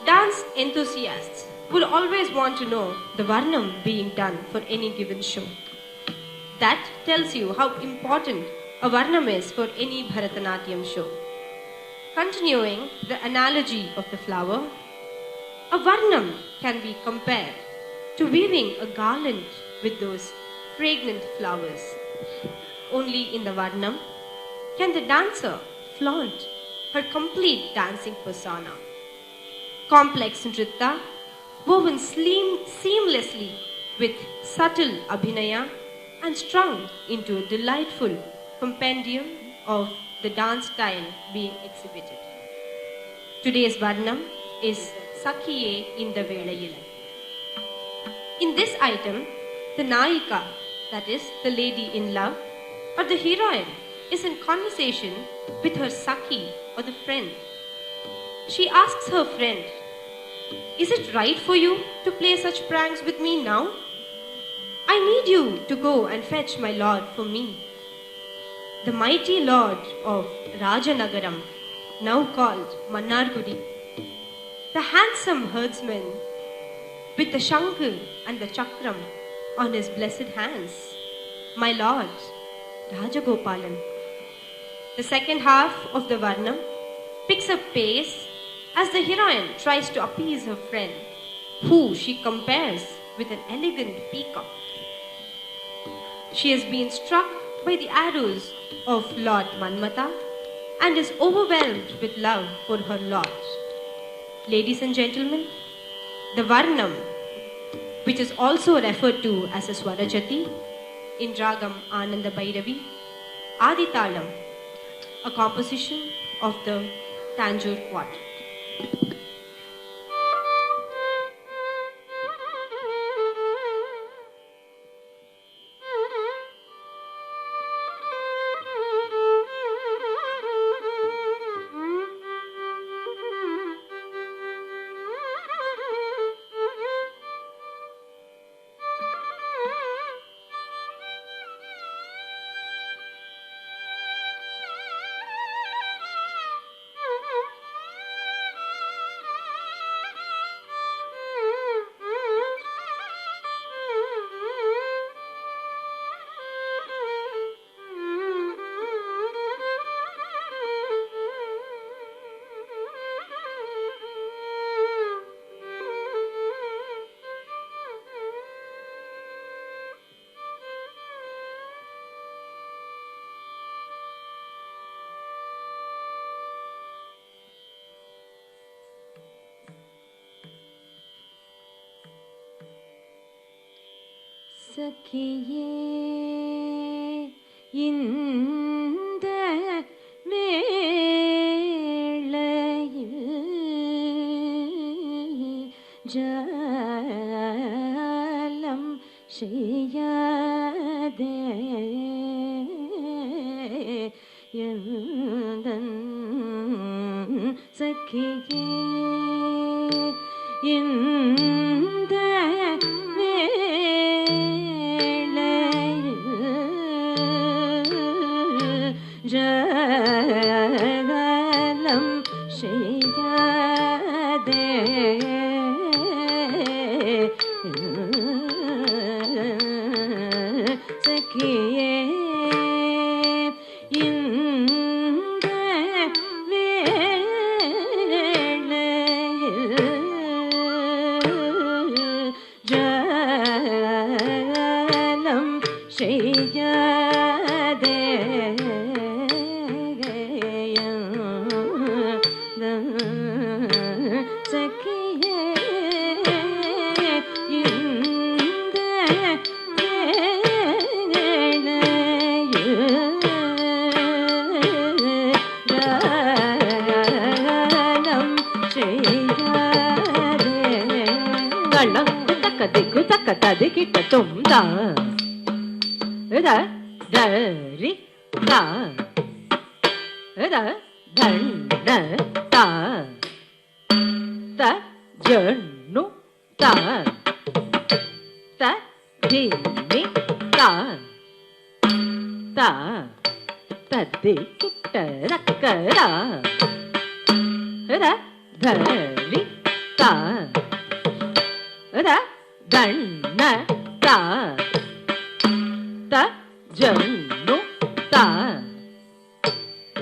Dance enthusiasts will always want to know the Varnam being done for any given show. That tells you how important a Varnam is for any Bharatanatyam show. Continuing the analogy of the flower, a Varnam can be compared to weaving a garland with those fragrant flowers. Only in the Varnam can the dancer flaunt her complete dancing persona. Complex nritta woven seamlessly with subtle abhinaya and strung into a delightful compendium of the dance style being exhibited. Today's Varnam is Sakhiye Inda Velayil. In this item, the Nayika, that is, the lady in love, or the heroine, is in conversation with her Sakhi or the friend. She asks her friend, "Is it right for you to play such pranks with me now? I need you to go and fetch my lord for me." The mighty lord of Rajanagaram, now called Mannargudi, the handsome herdsman with the shankar and the chakram on his blessed hands, my lord Rajagopalan. The second half of the Varnam picks up pace as the heroine tries to appease her friend, who she compares with an elegant peacock. She has been struck by the arrows of Lord Manmata and is overwhelmed with love for her lord. Ladies and gentlemen, the Varnam, which is also referred to as a Swarajati in Ragam Ananda Bhairavi, Aditalam, a composition of the Tanjore Quartet. சக்கியே இந்த வேளையில் ஜாலம் செய்யாதே எந்தன் சக்கியே இந்த ஜலம் செய்யாதே சக்கியே இந்த வேளையில் ஜலம் செய்யாதே தக்கத்தது கிட்டத்தும் தான் ரி தா தண்ட தா த ஜன்னு தா த ஜினி தா தா ததி கிட்ட ரக்கரா ரி ತಾ ರ ದಣ್ಣ ತಾ ತ ಜಣ್ಣು ತಾ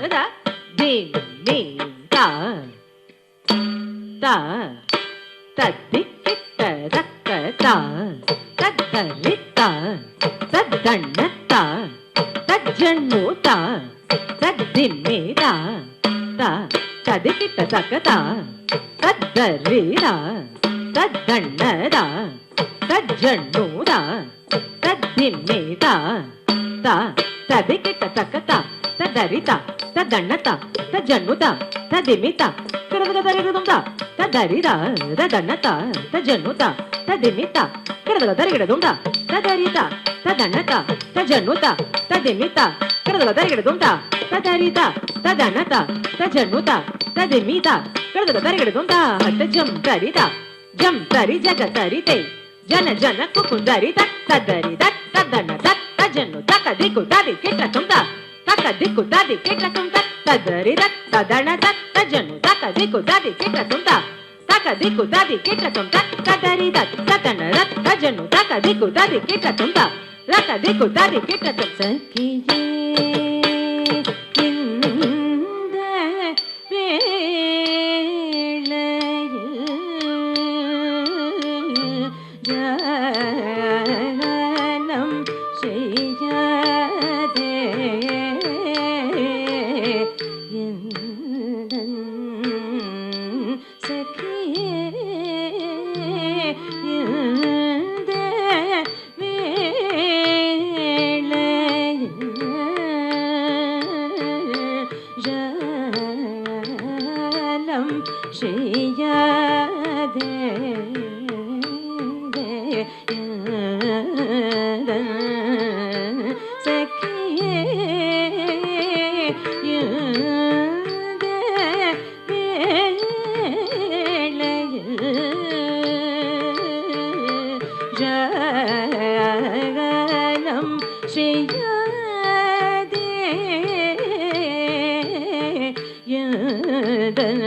ರ ದಿಮ್ಮಿ ತಾ ತಾ ತದ್ದಿ ಕಿಟ್ಟ ರಕ್ಕ ತಾ ತದ್ದಲಿ ತಾ ತದ್ದಣ್ಣ ತಾ ತಜ್ಜಣ್ಣು ತಾ ತದ್ದಿಮ್ಮಿ ತಾ ತಾ ತದಿ ಕಿಟ್ಟ ತಕ್ಕ ತಾ ತದ್ದರಿ ತಾ ತದ್ದಣ್ಣ ತಾ ತಜ್ಜಣ್ಣು ತಾ ತದ್ದಿಮ್ಮಿ ತಾ ತಾ ತದಿ ಕಿಟ್ಟ ತಕ್ಕ ತಾ ತದ್ದರಿ ತಾ ತದ್ದಣ್ಣ ತಾ ತಜ್ಜಣ್ಣು ತಾ ತದಿಮ್ಮಿ ತಾ ಕಡದಗದರಿಗದುಂ ತಾ ತದ್ದರಿ ತಾ ತದ್ದಣ್ಣ ತಾ ತಜ್ಜಣ್ಣು ತಾ ತದಿಮ್ಮಿ ತಾ ಕಡದಗದರಿಗದುಂ ತಾ ತದರಿ ತಾ ತದ್ದಣ್ಣ ತಾ ತಜ್ಜಣ್ಣು ತಾ ತದಿಮ್ಮಿ ತಾ ಕಡದಗದರಿಗದುಂ ತಾ ತದರಿ ತಾ ತದ್ದಣ್ಣ ತಾ ತಜ್ಜಣ್ಣು ತಾ ತದಿಮ್ಮಿ ತಾ ಕಡದಗದರಿಗದುಂ ತಾ ಹಟ್ಟ ಜಂ ತರಿ ತಾ ಜಂ ತರಿ ಜಗ ತರಿ ತೈ ಜನ ಜನ ಕುಕುಂದರಿ ತ ತದ್ದರಿ ತ ತದ್ದಣ್ಣ ತ ತಜ್ಜಣ್ಣು ತಕ ದಿಕ್ಕು ತದಿ ಕೆಟ್ಟ ತುಂತ ತಕ ದಿಕ್ಕು ತದಿ ಕೆಟ್ಟ ತುಂತ ತದ್ದರಿ ತ ತದ್ದಣ್ಣ ತ ತಜ್ಜಣ್ಣು ತಕ ದಿಕ್ಕು ತದಿ ಕೆಟ್ಟ ತುಂತ ತಕ ದಿಕ್ಕು ತದಿ ಕೆಟ್ಟ ತುಂತ ತದ್ದರಿ ತ ತದ್ದಣ್ಣ ತ ತಜ್ಜಣ್ಣು ತಕ ದಿಕ್ಕು ತದಿ ಕೆಟ್ಟ ತುಂತ ರಕ ದಿಕ್ಕು ತದಿ ಕೆಟ್ಟ ತುಂತ ಸಖಿಯೇ ಇಂದ ವೇಳೆயில் ஜனம் செய்யாதே எந்தன் சகியே இந்த வேளையில் ஜனம் செய்யாதே சகியே இந்த வேளையில் ஜனம் செய்யாதே எந்தன்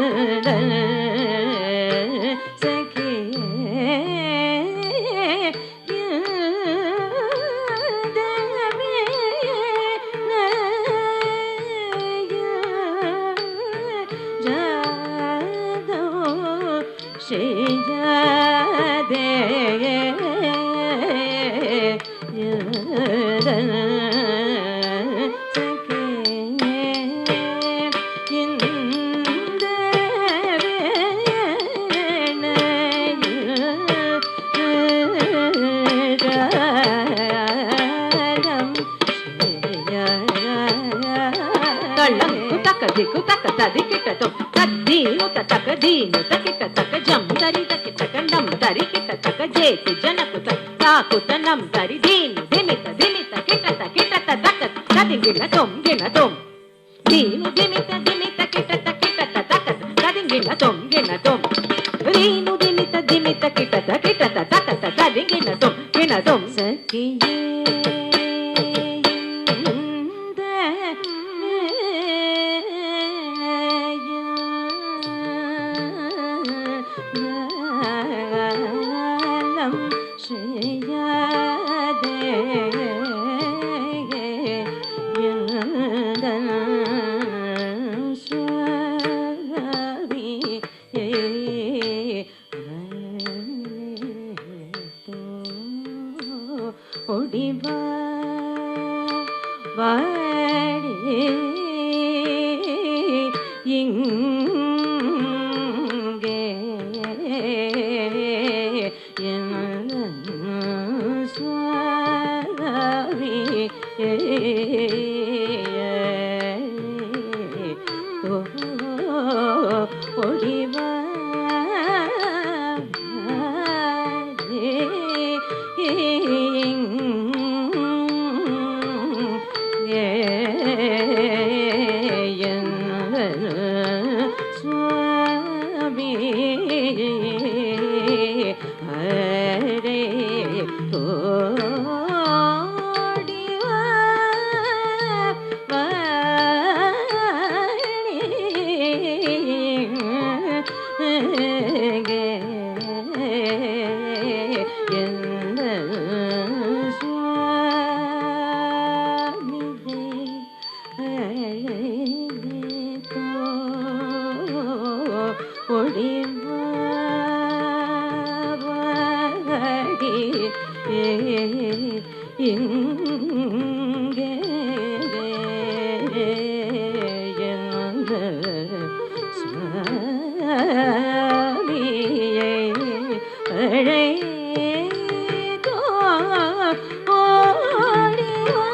श्रेया दे வாடி இங்கே சுவாமி ஒடிவா சுவாமி ஹரே ஓடிவா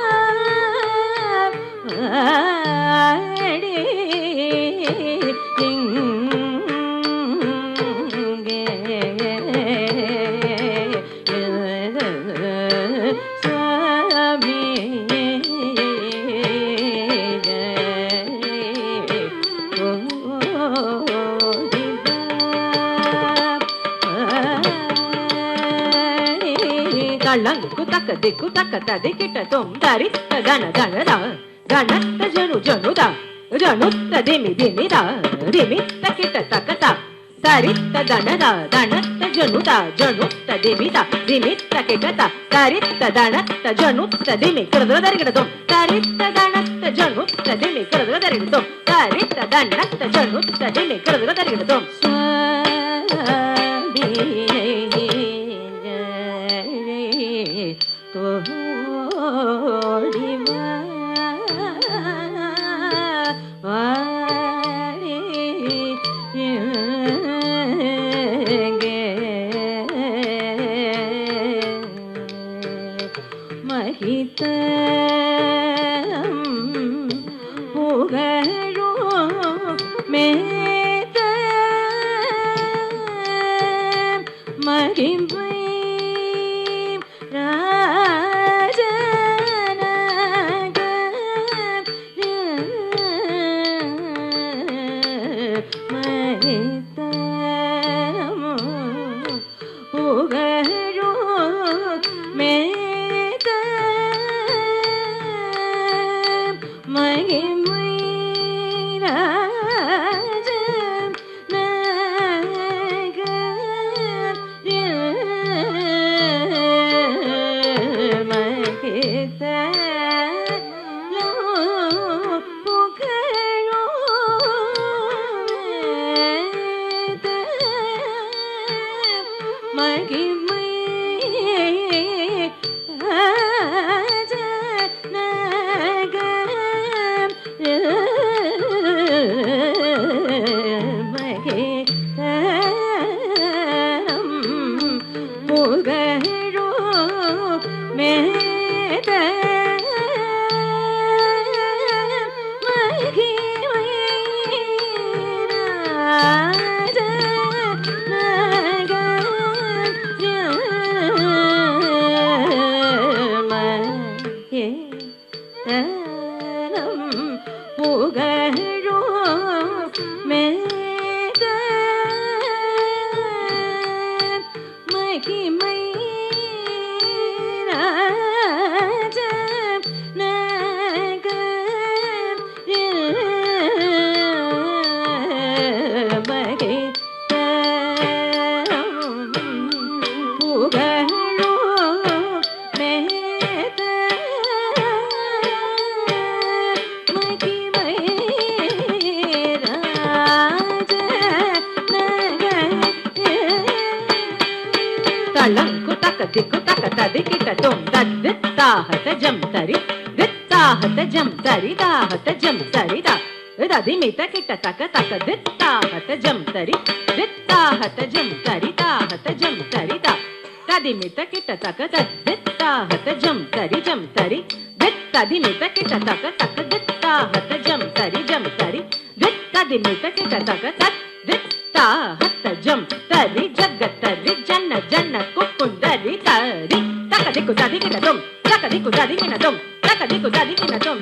ತಳಂಕು ತಕ್ಕ ದಿಕ್ಕು ತಕ್ಕ ತದಿ ಕಿಟ್ಟ ತೊಂದರಿ ಗಣ ಗಣದ ಗಣತ್ತ ಜನು ಜನುದ ಜನುತ್ತ ದಿಮಿ ದಿಮಿದ ದಿಮಿತ್ತ ಕಿಟ್ಟ ತಕ್ಕತ ತರಿತ್ತ ದಣದ ದಣತ್ತ ಜನುದ ಜನುತ್ತ ದಿಮಿದ ದಿಮಿತ್ತ ಕಿಟತ ತರಿತ್ತ ದಣತ್ತ ಜನುತ್ತ ದಿಮಿ ಕರದರಿಗಿಡದೊಂ ತರಿತ್ತ ದಣತ್ತ ಜನುತ್ತ ದಿಮಿ ಕರದರಿಗಿಡದೊಂ ತರಿತ್ತ ದಣತ್ತ ಜನುತ್ತ ದಿಮಿ ಕರದರಿಗಿಡದೊಂ தோடிவா வாடி மகித புகழோ மேத மகிமை ತಳಂಕು ತಕ್ಕ ದಿಕ್ಕು ತಕ್ಕ ತದಿ ಕಿಟ್ಟ ತೊಂ ತದ್ ತಾಹತ ಜಂ ತರಿ ದಿತ್ತ ದಿತ್ತಾಹತ ಜಂ ತರಿದಾಹತ ಜಂ ತರಿದ ದಿಮಿತ ಕಿಟ ತಕ ತಕ ದಿತ್ತಾಹತ ಜಂ ತರಿ ದಿತ್ತಾಹತ ಜಂ ತರಿದಾಹತ ಜಂ ತರಿದ ತದಿಮಿತ ಕಿಟ ತಕ ದಿತ್ತಾಹತ ಜಂ ತರಿ ದಿತ್ತದಿಮಿತ ಕಿಟ ತಕ ತಕ ದಿತ್ತಾಹತ ಜಂ ತರಿ ದಿತ್ತದಿಮಿತ ಕಿಟ ತಕ ದಿತ್ತಾಹತ ಜಂ ತರಿ ಜಗತ್ತರಿ ಜನ್ನ ಜನ್ನ ಕುಕ್ಕುಂದರಿ ತರಿ ತಕ ದಿಕ್ಕು ತದಿಗಿನ ದೊಂ ತಕ ದಿಕ್ಕು ತದಿಗಿನ ದೊಂ ತಕ ದಿಕ್ಕು ತದಿಗಿನ ದೊಂ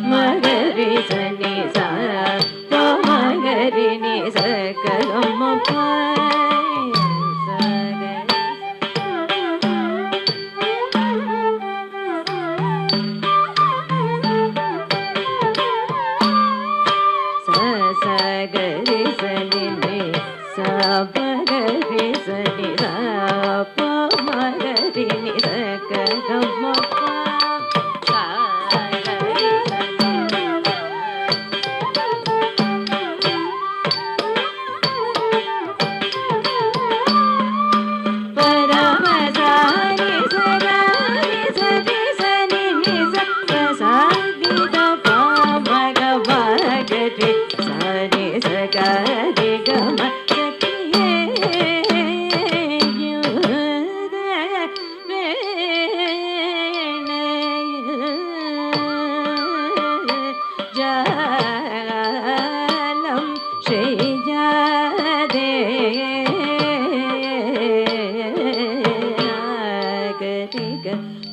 ma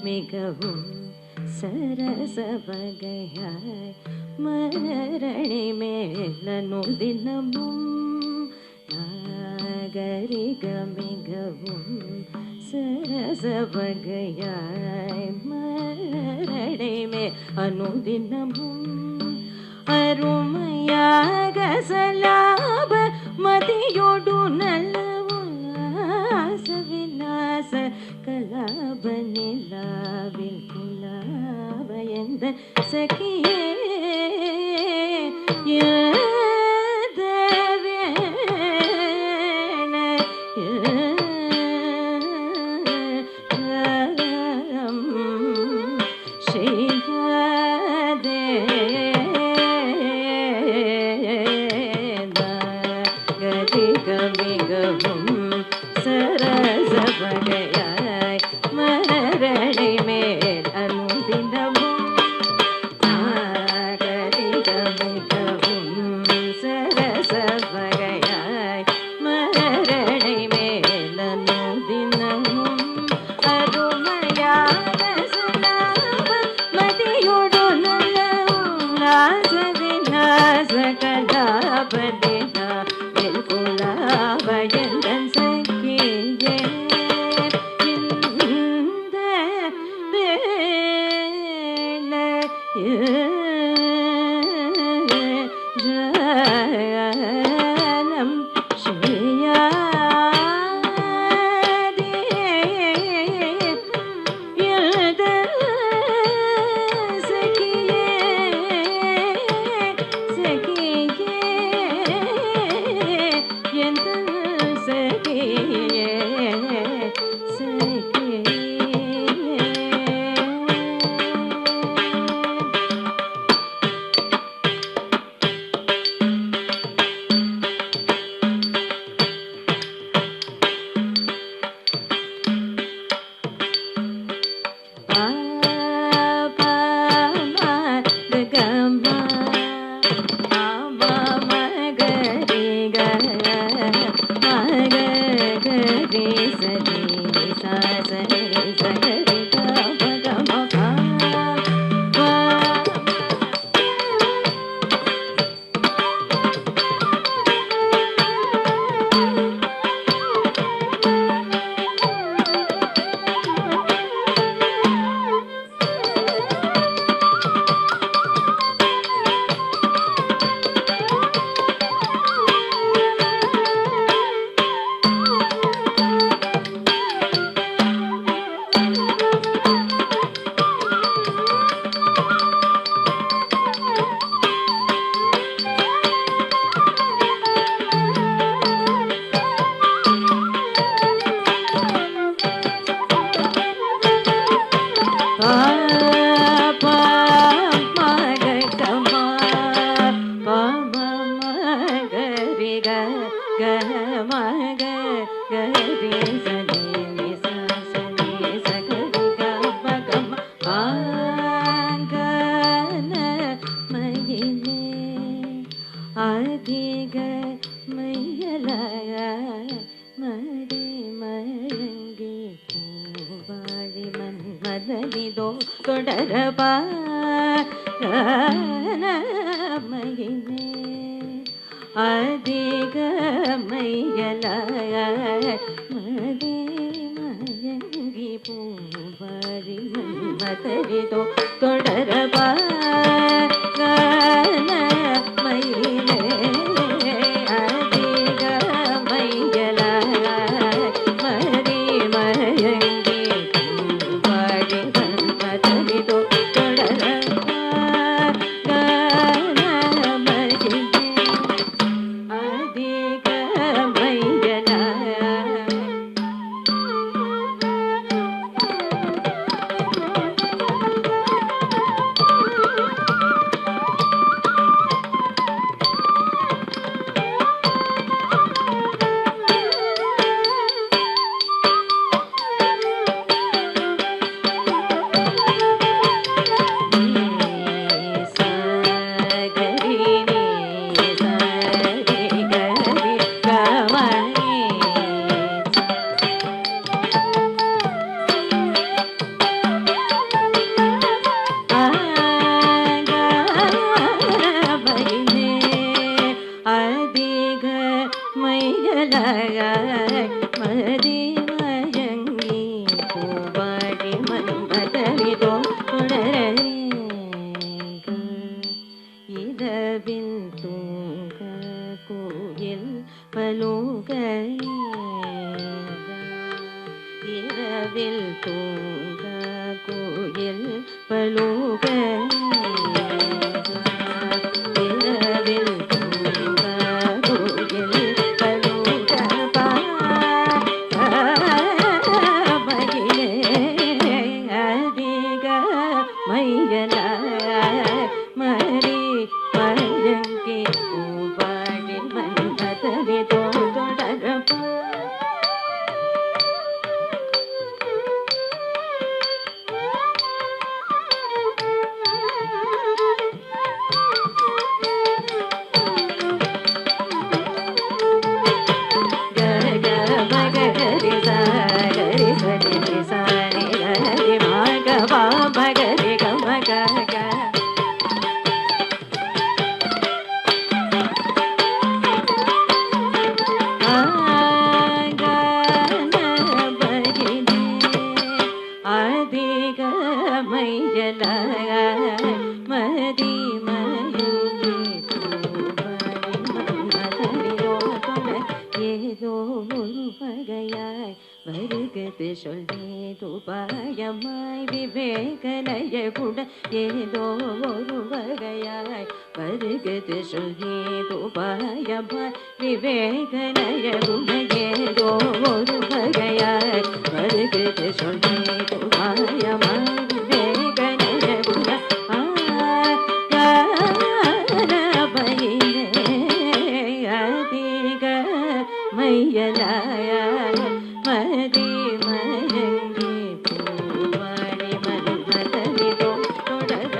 மிகவும் சரசவகையாய் மரணி மேலனு தினமும் நாகரிக மிகவும் சரசவகையாய் மரணி மே அனுதினமும் அருமையாக சலாப மதியோடு நல்ல விநாச கலாப நிலாவில் குலாப எந்த சகியே வருகுது சொல்வேதுபாயமாய் விவேகநயகுடன் ஏதோ ஒரு வகையாய் வருகுது சொல்வேதுபாயமாய் விவேகநயகுடன் ஏதோ ஒரு வகையாய் வருகுது சொல்வேதுபாயமாய் விவேகநயகுடன் அதிக மையலாய மதி மயங்கி பூவாடி மலர்மதனிதோ தொடர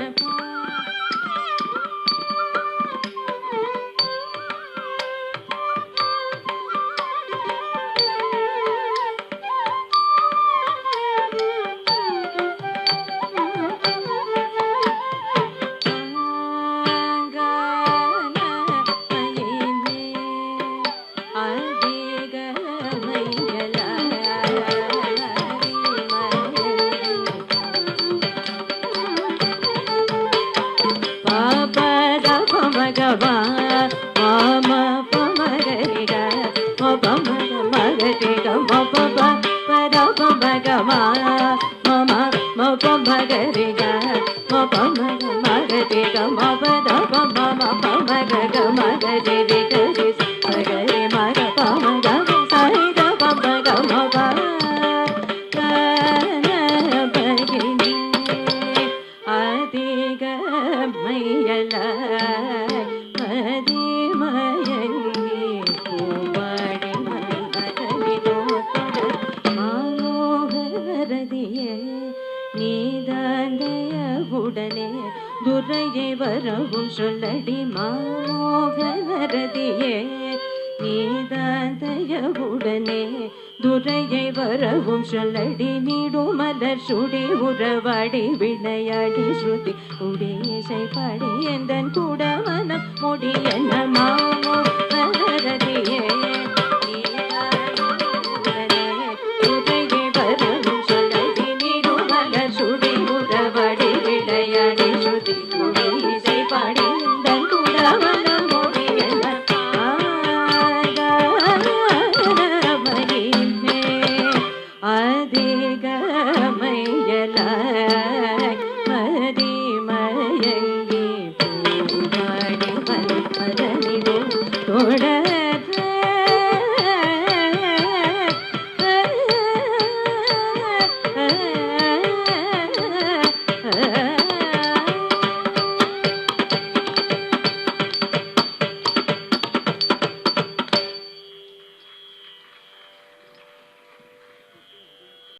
துரையை வரவும் சொல்லடி மாமோகனரதியே நீதாந்தயவுடனே துரையை வரவும் சொல்லடி நீடும் மலர் சுடி உறவாடி விளையாடி ஸ்ருதி உடேசை பாடி எந்தன் கூட மனம் முடி என்ன மாமோ